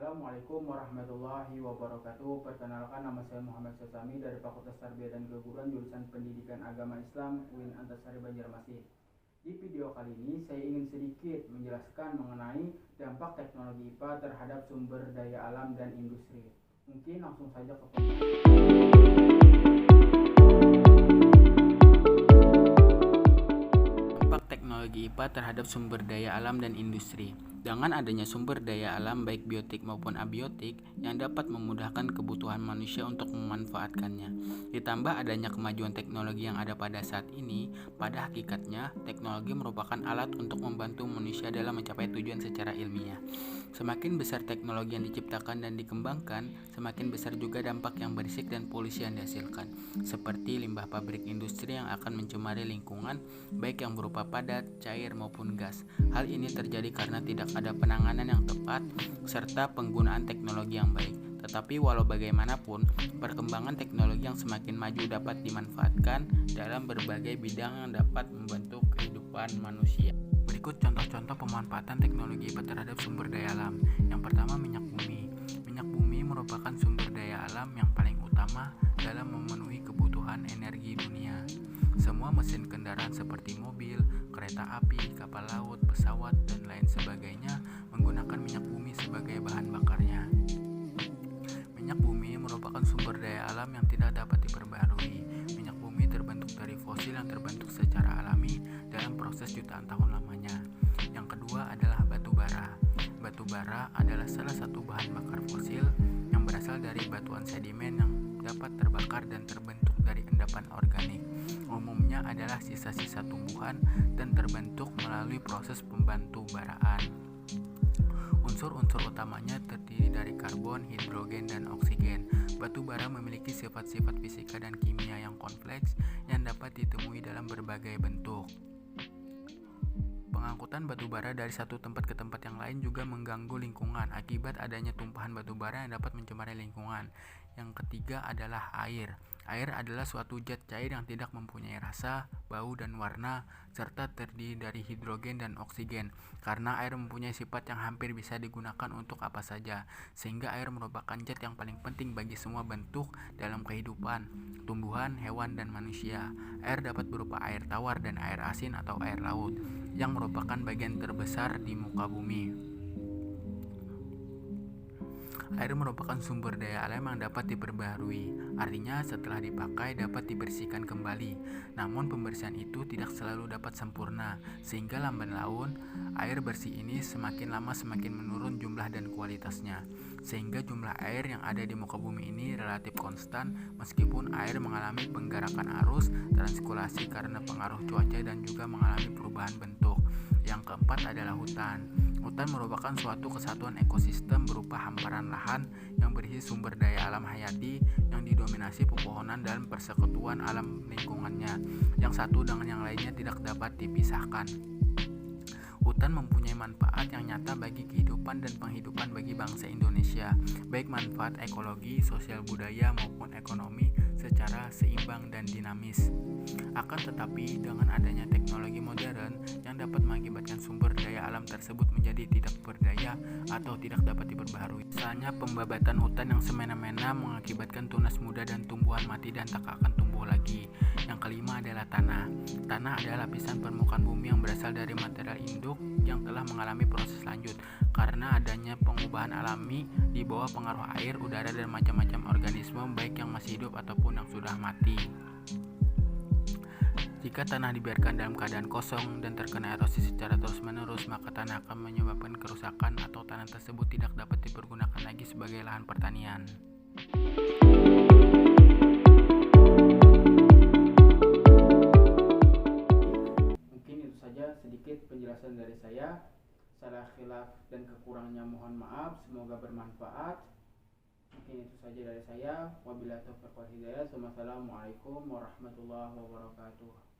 Assalamualaikum warahmatullahi wabarakatuh. Perkenalkan, nama saya Muhammad Sesami dari Fakultas Tarbiyah dan Keguruan jurusan Pendidikan Agama Islam UIN Antasari Banjarmasin. Di video kali ini saya ingin sedikit menjelaskan mengenai dampak teknologi IPA terhadap sumber daya alam dan industri. Mungkin langsung saja ke dampak teknologi IPA terhadap sumber daya alam dan industri. Dengan adanya sumber daya alam baik biotik maupun abiotik yang dapat memudahkan kebutuhan manusia untuk memanfaatkannya. Ditambah adanya kemajuan teknologi yang ada pada saat ini, pada hakikatnya teknologi merupakan alat untuk membantu manusia dalam mencapai tujuan secara ilmiah. Semakin besar teknologi yang diciptakan dan dikembangkan, semakin besar juga dampak yang berisik dan polusi yang dihasilkan, seperti limbah pabrik industri yang akan mencemari lingkungan, baik yang berupa padat, cair maupun gas. Hal ini terjadi karena tidak ada penanganan yang tepat serta penggunaan teknologi yang baik. Tetapi walau bagaimanapun, perkembangan teknologi yang semakin maju dapat dimanfaatkan dalam berbagai bidang yang dapat membantu kehidupan manusia. Berikut contoh-contoh pemanfaatan teknologi IPA terhadap sumber daya alam. Yang pertama, minyak bumi. Minyak bumi merupakan sumber daya alam yang paling utama dalam memenuhi kebutuhan energi dunia. Semua mesin kendaraan seperti mobil, kereta api, kapal laut, pesawat, dan lain sebagainya menggunakan minyak bumi sebagai bahan bakarnya. Minyak bumi merupakan sumber daya alam yang tidak dapat diperbarui. Minyak bumi terbentuk dari fosil yang terbentuk secara alami dalam proses jutaan tahun lamanya. Yang kedua adalah batu bara. Batu bara adalah salah satu bahan bakar fosil yang berasal dari batuan sedimen yang dapat terbakar dan terbentuk dari endapan organik. Umumnya adalah sisa-sisa tumbuhan dan terbentuk melalui proses pembantu baraan. Unsur-unsur utamanya terdiri dari karbon, hidrogen, dan oksigen. Batu bara memiliki sifat-sifat fisika dan kimia yang kompleks yang dapat ditemui dalam berbagai bentuk. Pengangkutan batu bara dari satu tempat ke tempat yang lain juga mengganggu lingkungan akibat adanya tumpahan batu bara yang dapat mencemari lingkungan. Yang ketiga adalah air. Air adalah suatu zat cair yang tidak mempunyai rasa, bau, dan warna, serta terdiri dari hidrogen dan oksigen. Karena air mempunyai sifat yang hampir bisa digunakan untuk apa saja, sehingga air merupakan zat yang paling penting bagi semua bentuk dalam kehidupan, tumbuhan, hewan, dan manusia. Air dapat berupa air tawar dan air asin atau air laut, yang merupakan bagian terbesar di muka bumi. Air merupakan sumber daya alam yang dapat diperbaharui, artinya setelah dipakai dapat dibersihkan kembali. Namun pembersihan itu tidak selalu dapat sempurna, sehingga lamban laun air bersih ini semakin lama semakin menurun jumlah dan kualitasnya. Sehingga jumlah air yang ada di muka bumi ini relatif konstan meskipun air mengalami penggerakan arus, transkulasi karena pengaruh cuaca dan juga mengalami perubahan bentuk. Yang keempat adalah hutan. Hutan merupakan suatu kesatuan ekosistem berupa hamparan lahan yang berisi sumber daya alam hayati yang didominasi pepohonan dan persekutuan alam lingkungannya, yang satu dengan yang lainnya tidak dapat dipisahkan. Hutan mempunyai manfaat yang nyata bagi kehidupan dan penghidupan bagi bangsa Indonesia, baik manfaat ekologi, sosial budaya maupun ekonomi secara seimbang dan dinamis. Akan tetapi dengan adanya teknologi modern yang dapat mengakibatkan sumber daya alam tersebut menjadi tidak berdaya atau tidak dapat diperbaharui. Misalnya pembabatan hutan yang semena-mena mengakibatkan tunas muda dan tumbuhan mati dan tak akan tumbuh lagi. Yang kelima adalah tanah. Tanah adalah lapisan permukaan bumi yang berasal dari material induk yang telah mengalami proses lanjut karena adanya pengubahan alami di bawah pengaruh air, udara, dan macam-macam organisme baik yang masih hidup ataupun yang sudah mati. Jika tanah dibiarkan dalam keadaan kosong dan terkena erosi secara terus-menerus, maka tanah akan menyebabkan kerusakan atau tanah tersebut tidak dapat dipergunakan lagi sebagai lahan pertanian. Mungkin itu saja sedikit penjelasan dari saya. Salah khilaf dan kekurangannya mohon maaf, semoga bermanfaat. Mungkin itu saja dari saya. Wabillahi taufiq wal hidayah. Wassalamualaikum warahmatullahi wabarakatuh.